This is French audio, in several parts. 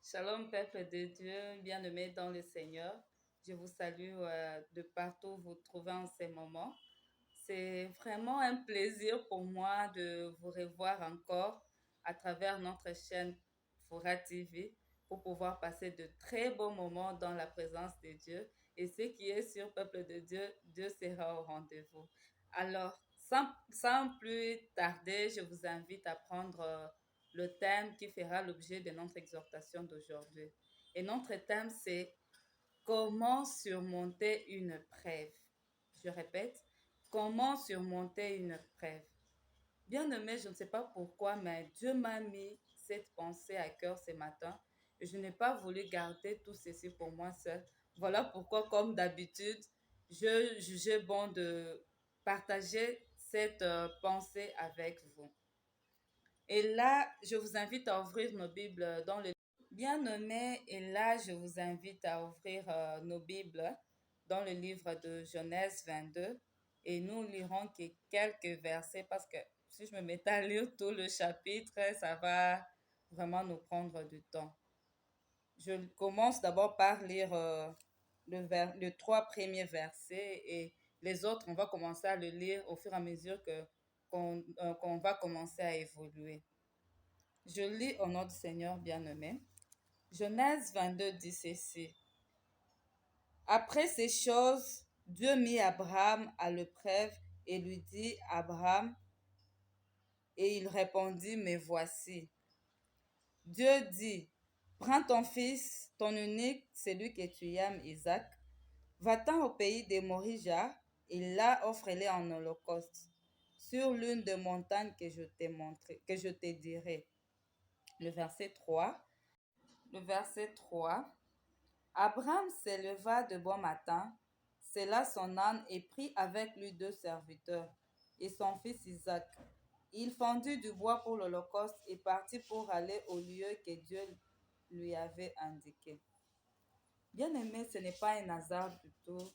Shalom, peuple de Dieu, bien-aimés dans le Seigneur. Je vous salue de partout où vous trouvez en ces moments. C'est vraiment un plaisir pour moi de vous revoir encore à travers notre chaîne Fora TV pour pouvoir passer de très beaux moments dans la présence de Dieu. Et ce qui est sûr, peuple de Dieu, Dieu sera au rendez-vous. Alors, sans plus tarder, je vous invite à prendre le thème qui fera l'objet de notre exhortation d'aujourd'hui. Et notre thème, c'est comment surmonter une preuve. Je répète, comment surmonter une preuve. Bien-aimé, je ne sais pas pourquoi, mais Dieu m'a mis cette pensée à cœur ce matin. Et je n'ai pas voulu garder tout ceci pour moi seul. Voilà pourquoi, comme d'habitude, je jugeais bon de partager cette pensée avec vous. Et là, je vous invite à ouvrir nos Bibles dans le bien-aimé. Et là, je vous invite à ouvrir nos Bibles dans le livre de Genèse 22. Et nous lirons que quelques versets parce que si je me mettais à lire tout le chapitre, ça va vraiment nous prendre du temps. Je commence d'abord par lire les trois premiers versets et les autres, on va commencer à le lire au fur et à mesure qu'on va commencer à évoluer. Je lis au nom du Seigneur bien-aimé. Genèse 22 dit ceci. Après ces choses, Dieu mit Abraham à l'épreuve et lui dit, Abraham, et il répondit, me voici. Dieu dit, prends ton fils, ton unique, celui que tu aimes, Isaac, va-t'en au pays des Morija, et là offre-les en holocauste, sur l'une des montagnes que je t'ai montré, que je te dirai. Le verset 3. Le verset 3. Abraham s'éleva de bon matin, sella son âne et prit avec lui 2 serviteurs et son fils Isaac. Il fendit du bois pour l'holocauste et partit pour aller au lieu que Dieu lui avait indiqué. Bien-aimé, ce n'est pas un hasard du tout.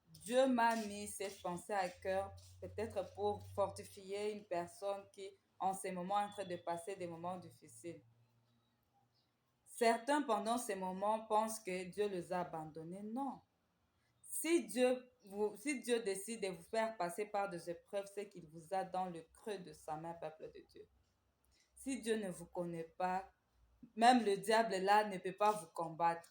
Dieu m'a mis cette pensée à cœur, peut-être pour fortifier une personne qui, en ces moments, est en train de passer des moments difficiles. Certains, pendant ces moments, pensent que Dieu les a abandonnés. Non. Si Dieu décide de vous faire passer par des épreuves, c'est qu'il vous a dans le creux de sa main, peuple de Dieu. Si Dieu ne vous connaît pas, même le diable là ne peut pas vous combattre.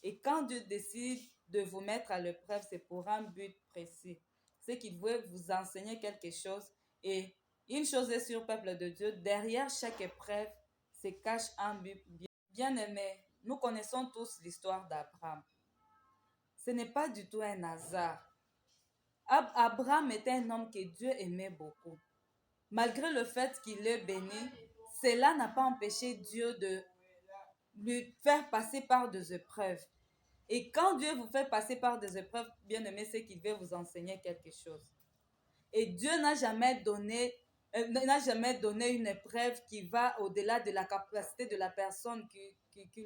Et quand Dieu décide de vous mettre à l'épreuve, c'est pour un but précis. C'est qu'il veut vous enseigner quelque chose. Et une chose est sûre, peuple de Dieu, derrière chaque épreuve se cache un but bien aimé. Nous connaissons tous l'histoire d'Abraham. Ce n'est pas du tout un hasard. Abraham était un homme que Dieu aimait beaucoup. Malgré le fait qu'il est béni, cela n'a pas empêché Dieu de lui faire passer par des épreuves. Et quand Dieu vous fait passer par des épreuves, bien aimé, c'est qu'il veut vous enseigner quelque chose. Et Dieu n'a jamais donné une épreuve qui va au-delà de la capacité de la personne qui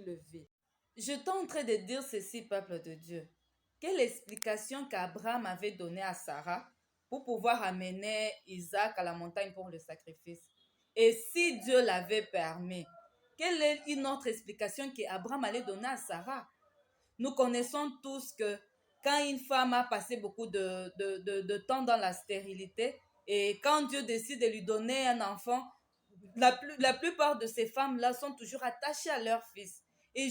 le vit. Je suis en train de dire ceci, peuple de Dieu. Quelle explication qu'Abraham avait donnée à Sarah pour pouvoir amener Isaac à la montagne pour le sacrifice? Et si Dieu l'avait permis, quelle est une autre explication qu'Abraham allait donner à Sarah? Nous connaissons tous que quand une femme a passé beaucoup de temps dans la stérilité et quand Dieu décide de lui donner un enfant, la plupart de ces femmes-là sont toujours attachées à leur fils. Et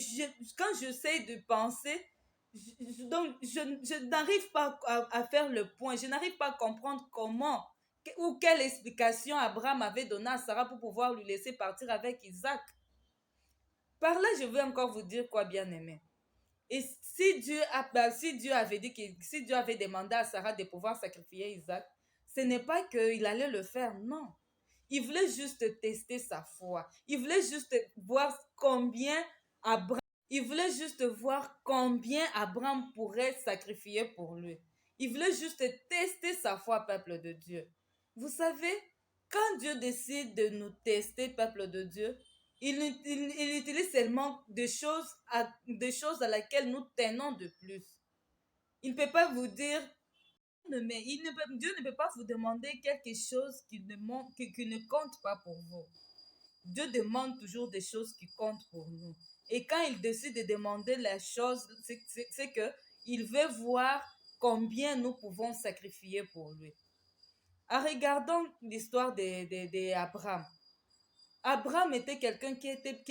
quand j'essaie de penser, je n'arrive pas à faire le point, je n'arrive pas à comprendre comment ou quelle explication Abraham avait donnée à Sarah pour pouvoir lui laisser partir avec Isaac. Par là, je veux encore vous dire quoi, bien aimé. Et si Dieu avait demandé à Sarah de pouvoir sacrifier Isaac, ce n'est pas qu'il allait le faire, non. Il voulait juste tester sa foi. Il voulait juste voir Abraham, il voulait juste voir combien Abraham pourrait sacrifier pour lui. Il voulait juste tester sa foi, peuple de Dieu. Vous savez, quand Dieu décide de nous tester, peuple de Dieu, il utilise seulement des choses à laquelle nous tenons de plus. Il ne peut pas vous dire, mais Dieu ne peut pas vous demander quelque chose qui ne compte pas pour vous. Dieu demande toujours des choses qui comptent pour nous. Et quand il décide de demander les choses, c'est que il veut voir combien nous pouvons sacrifier pour lui. En regardant l'histoire d'Abraham, Abraham était quelqu'un qui était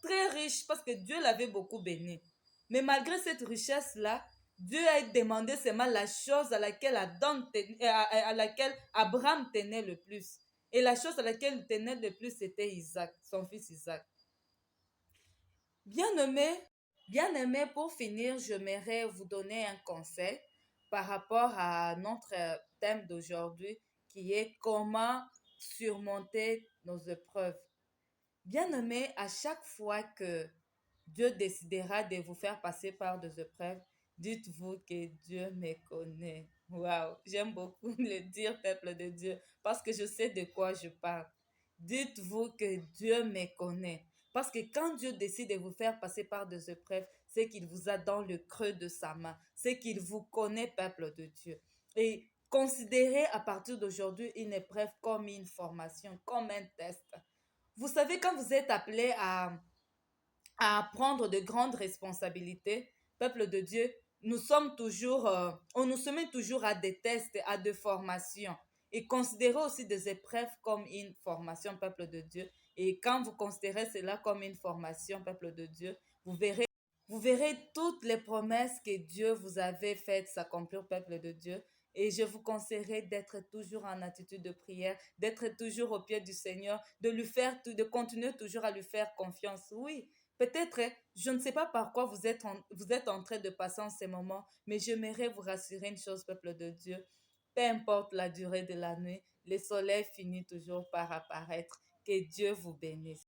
très riche parce que Dieu l'avait beaucoup béni. Mais malgré cette richesse-là, Dieu a demandé seulement la chose à laquelle Abraham tenait le plus. Et la chose à laquelle il tenait le plus, c'était Isaac, son fils Isaac. Bien-aimé, bien-aimé, pour finir, j'aimerais vous donner un conseil par rapport à notre thème d'aujourd'hui qui est comment surmonter nos épreuves. Bien-aimé, à chaque fois que Dieu décidera de vous faire passer par des épreuves, dites-vous que Dieu me connaît. Waouh, j'aime beaucoup le dire, peuple de Dieu, parce que je sais de quoi je parle. Dites-vous que Dieu me connaît. Parce que quand Dieu décide de vous faire passer par des épreuves, c'est qu'il vous a dans le creux de sa main. C'est qu'il vous connaît, peuple de Dieu. Et considérez à partir d'aujourd'hui une épreuve comme une formation, comme un test. Vous savez, quand vous êtes appelé à prendre de grandes responsabilités, peuple de Dieu, on nous soumet toujours à des tests, à des formations. Et considérez aussi des épreuves comme une formation, peuple de Dieu. Et quand vous considérez cela comme une formation, peuple de Dieu, vous verrez toutes les promesses que Dieu vous avait faites s'accomplir, peuple de Dieu. Et je vous conseillerais d'être toujours en attitude de prière, d'être toujours au pied du Seigneur, de continuer toujours à lui faire confiance. Oui, peut-être, je ne sais pas par quoi vous êtes en train de passer en ce moment, mais j'aimerais vous rassurer une chose, peuple de Dieu. Peu importe la durée de la nuit, le soleil finit toujours par apparaître. Que Dieu vous bénisse.